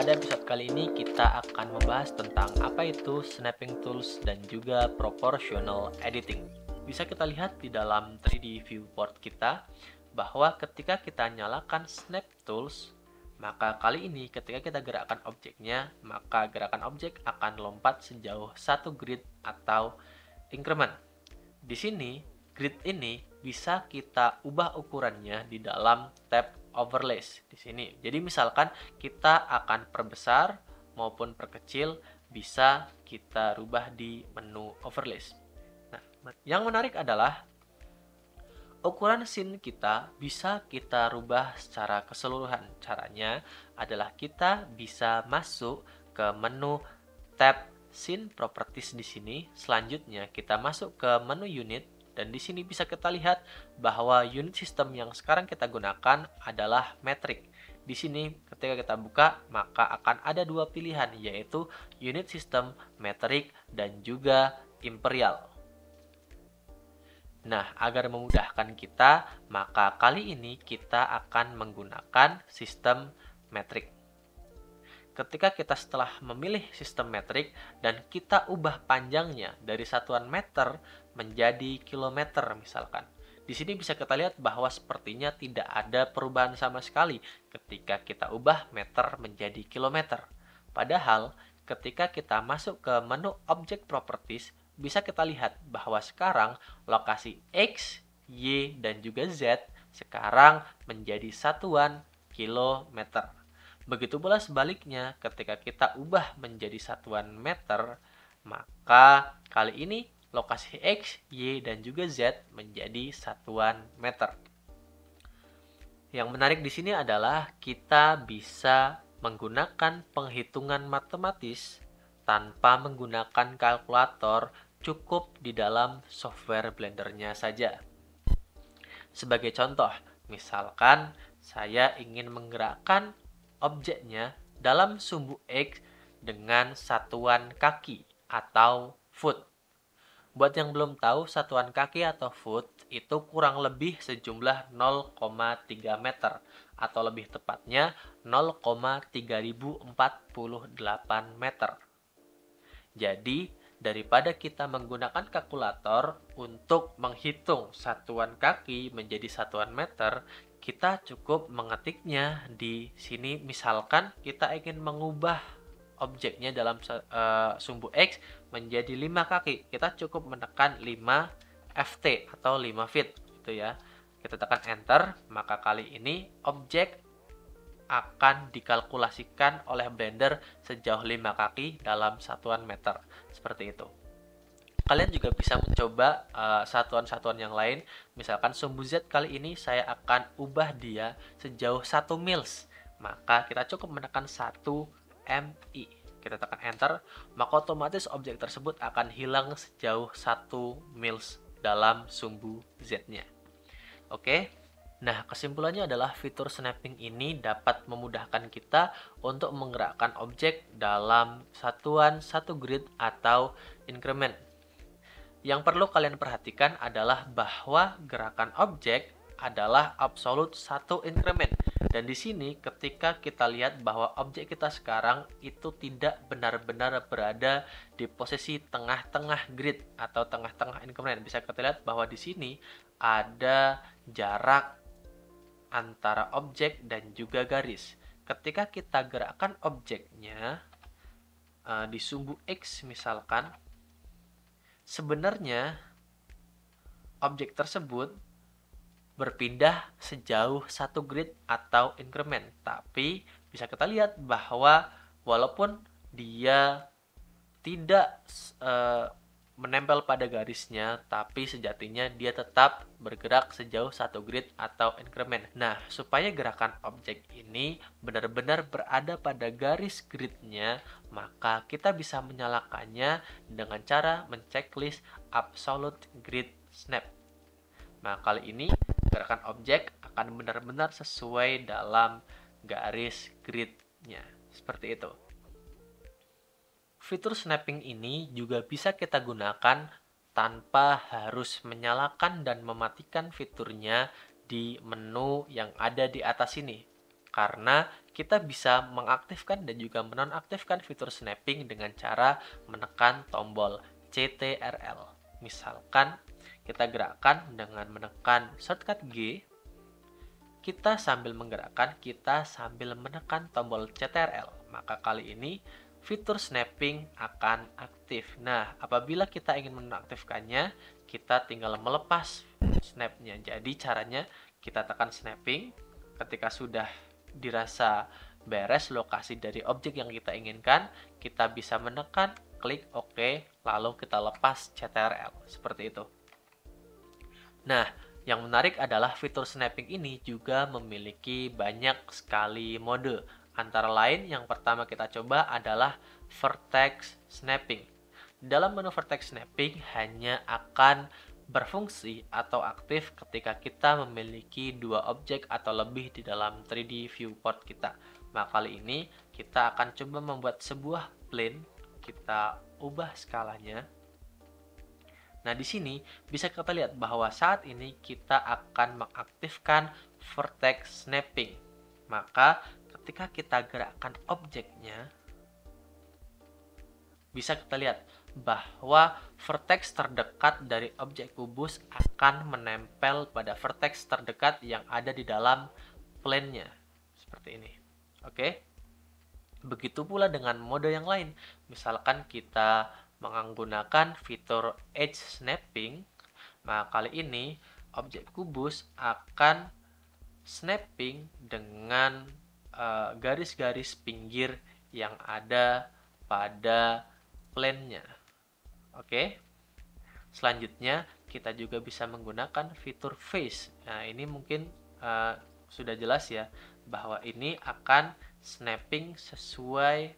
pada episode kali ini kita akan membahas tentang apa itu snapping tools dan juga proportional editing. Bisa kita lihat di dalam 3D viewport kita bahwa ketika kita nyalakan snap tools, maka kali ini ketika kita gerakkan objeknya, maka gerakan objek akan lompat sejauh satu grid atau increment. Di sini, grid ini bisa kita ubah ukurannya di dalam tab overlays di sini. Jadi misalkan kita akan perbesar maupun perkecil, bisa kita rubah di menu overlays. Nah, yang menarik adalah ukuran scene kita bisa kita rubah secara keseluruhan. Caranya adalah kita bisa masuk ke menu tab scene properties di sini. Selanjutnya kita masuk ke menu unit. Dan di sini bisa kita lihat bahwa unit system yang sekarang kita gunakan adalah metric. Di sini ketika kita buka, maka akan ada dua pilihan, yaitu unit system, metric, dan juga imperial. Nah, agar memudahkan kita, maka kali ini kita akan menggunakan sistem metric. Ketika kita setelah memilih sistem metrik dan kita ubah panjangnya dari satuan meter menjadi kilometer misalkan. Di sini bisa kita lihat bahwa sepertinya tidak ada perubahan sama sekali ketika kita ubah meter menjadi kilometer. Padahal ketika kita masuk ke menu Object Properties, bisa kita lihat bahwa sekarang lokasi X, Y, dan juga Z sekarang menjadi satuan kilometer. Begitu pula sebaliknya, ketika kita ubah menjadi satuan meter, maka kali ini lokasi X, Y, dan juga Z menjadi satuan meter. Yang menarik di sini adalah kita bisa menggunakan penghitungan matematis tanpa menggunakan kalkulator, cukup di dalam software Blender-nya saja. Sebagai contoh, misalkan saya ingin menggerakkan objeknya dalam sumbu X dengan satuan kaki atau foot. Buat yang belum tahu, satuan kaki atau foot itu kurang lebih sejumlah 0,3 meter atau lebih tepatnya 0,3048 meter. Jadi, daripada kita menggunakan kalkulator untuk menghitung satuan kaki menjadi satuan meter, kita cukup mengetiknya di sini. Misalkan kita ingin mengubah objeknya dalam sumbu X menjadi 5 kaki, kita cukup menekan 5 ft atau 5 feet gitu ya. Kita tekan enter, maka kali ini objek akan dikalkulasikan oleh Blender sejauh 5 kaki dalam satuan meter, seperti itu. Kalian juga bisa mencoba satuan-satuan yang lain. Misalkan sumbu Z kali ini saya akan ubah dia sejauh 1 mils. Maka kita cukup menekan 1 mi. Kita tekan enter, maka otomatis objek tersebut akan hilang sejauh 1 mils dalam sumbu Z-nya. Oke. Nah, kesimpulannya adalah fitur snapping ini dapat memudahkan kita untuk menggerakkan objek dalam satuan satu grid atau increment. Yang perlu kalian perhatikan adalah bahwa gerakan objek adalah absolut satu increment. Dan di sini ketika kita lihat bahwa objek kita sekarang itu tidak benar-benar berada di posisi tengah-tengah grid atau tengah-tengah increment. Bisa kita lihat bahwa di sini ada jarak antara objek dan juga garis. Ketika kita gerakkan objeknya di sumbu X misalkan, sebenarnya objek tersebut berpindah sejauh satu grid atau increment. Tapi bisa kita lihat bahwa walaupun dia tidak menempel pada garisnya, tapi sejatinya dia tetap bergerak sejauh satu grid atau increment. Nah, supaya gerakan objek ini benar-benar berada pada garis gridnya, maka kita bisa menyalakannya dengan cara menceklis absolute grid snap. Nah, kali ini gerakan objek akan benar-benar sesuai dalam garis gridnya. Seperti itu. Fitur snapping ini juga bisa kita gunakan tanpa harus menyalakan dan mematikan fiturnya di menu yang ada di atas ini. Karena kita bisa mengaktifkan dan juga menonaktifkan fitur snapping dengan cara menekan tombol CTRL. Misalkan kita gerakkan dengan menekan shortcut G, kita sambil menggerakkan, kita sambil menekan tombol CTRL. Maka kali ini fitur snapping akan aktif. Nah, apabila kita ingin menonaktifkannya, kita tinggal melepas snapnya. Jadi caranya kita tekan snapping. Ketika sudah dirasa beres lokasi dari objek yang kita inginkan, kita bisa menekan klik OK, lalu kita lepas CTRL. Seperti itu. Nah, yang menarik adalah fitur snapping ini juga memiliki banyak sekali mode. Antara lain, yang pertama kita coba adalah vertex snapping. Dalam menu vertex snapping hanya akan berfungsi atau aktif ketika kita memiliki dua objek atau lebih di dalam 3D viewport kita. Maka kali ini kita akan coba membuat sebuah plane, kita ubah skalanya. Nah, di sini bisa kita lihat bahwa saat ini kita akan mengaktifkan vertex snapping. Maka ketika kita gerakkan objeknya, bisa kita lihat bahwa vertex terdekat dari objek kubus akan menempel pada vertex terdekat yang ada di dalam plane-nya. Seperti ini. Oke. Begitu pula dengan mode yang lain. Misalkan kita menggunakan fitur edge snapping, maka kali ini objek kubus akan snapping dengan garis-garis pinggir yang ada pada plane-nya. Oke. Selanjutnya kita juga bisa menggunakan fitur face. Nah, ini mungkin sudah jelas ya bahwa ini akan snapping sesuai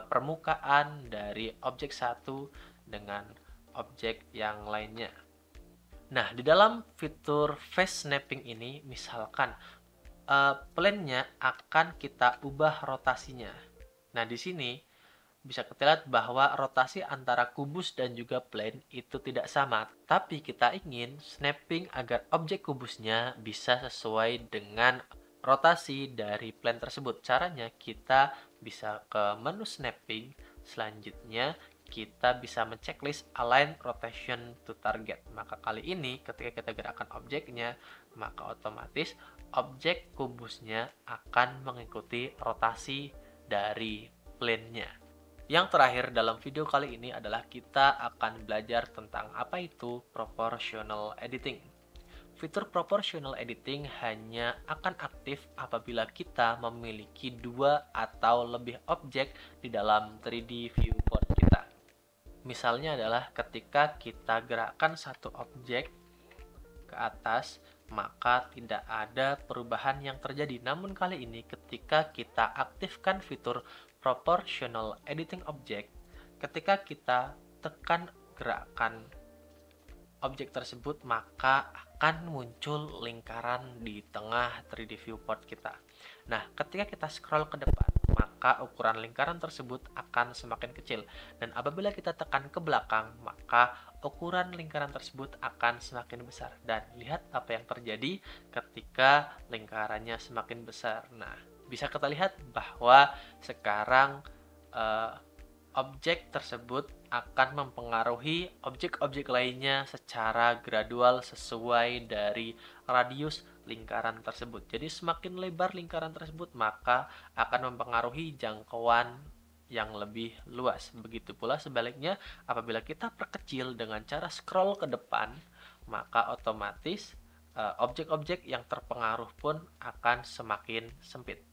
permukaan dari objek satu dengan objek yang lainnya. Nah, di dalam fitur face snapping ini, misalkan plane-nya akan kita ubah rotasinya. Nah, di sini bisa kita lihat bahwa rotasi antara kubus dan juga plane itu tidak sama. Tapi kita ingin snapping agar objek kubusnya bisa sesuai dengan rotasi dari plane tersebut. Caranya kita bisa ke menu snapping. Selanjutnya kita bisa menceklis align rotation to target. Maka kali ini ketika kita gerakkan objeknya, maka otomatis objek kubusnya akan mengikuti rotasi dari plane-nya. Yang terakhir dalam video kali ini adalah kita akan belajar tentang apa itu proportional editing. Fitur proportional editing hanya akan aktif apabila kita memiliki dua atau lebih objek di dalam 3D viewport kita. Misalnya adalah ketika kita gerakkan satu objek ke atas, maka tidak ada perubahan yang terjadi. Namun kali ini ketika kita aktifkan fitur proportional editing object, ketika kita tekan gerakan objek tersebut, maka akan muncul lingkaran di tengah 3D viewport kita. Nah, ketika kita scroll ke depan, maka ukuran lingkaran tersebut akan semakin kecil. Dan apabila kita tekan ke belakang, maka ukuran lingkaran tersebut akan semakin besar. Dan lihat apa yang terjadi ketika lingkarannya semakin besar. Nah, bisa kita lihat bahwa sekarang objek tersebut akan mempengaruhi objek-objek lainnya secara gradual sesuai dari radius lingkaran tersebut. Jadi semakin lebar lingkaran tersebut, maka akan mempengaruhi jangkauan yang lebih luas. Begitu pula sebaliknya, apabila kita perkecil dengan cara scroll ke depan, maka otomatis objek-objek yang terpengaruh pun akan semakin sempit.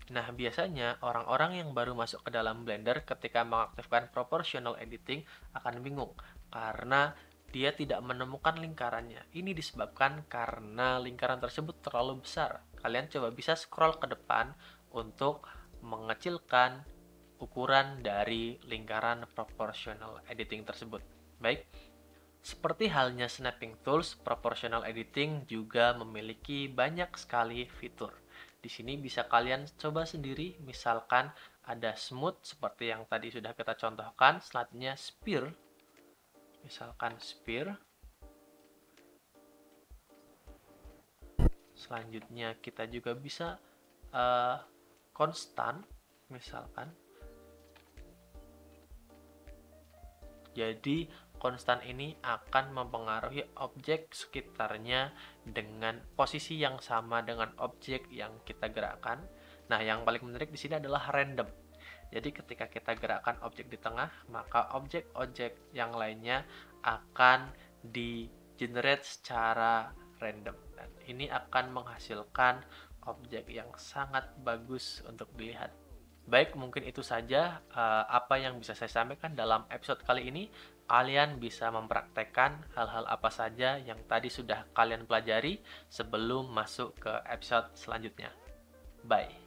Nah, biasanya orang-orang yang baru masuk ke dalam Blender ketika mengaktifkan proportional editing akan bingung karena dia tidak menemukan lingkarannya. Ini disebabkan karena lingkaran tersebut terlalu besar. Kalian coba bisa scroll ke depan untuk mengecilkan ukuran dari lingkaran proportional editing tersebut. Baik, seperti halnya snapping tools, proportional editing juga memiliki banyak sekali fitur. Di sini bisa kalian coba sendiri, misalkan ada smooth seperti yang tadi sudah kita contohkan, selanjutnya spear. Misalkan spear. Selanjutnya kita juga bisa konstan, misalkan. Jadi konstan ini akan mempengaruhi objek sekitarnya dengan posisi yang sama dengan objek yang kita gerakkan. Nah, yang paling menarik di sini adalah random. Jadi ketika kita gerakkan objek di tengah, maka objek-objek yang lainnya akan di-generate secara random. Dan ini akan menghasilkan objek yang sangat bagus untuk dilihat. Baik, mungkin itu saja apa yang bisa saya sampaikan dalam episode kali ini. Kalian bisa mempraktekkan hal-hal apa saja yang tadi sudah kalian pelajari sebelum masuk ke episode selanjutnya. Bye.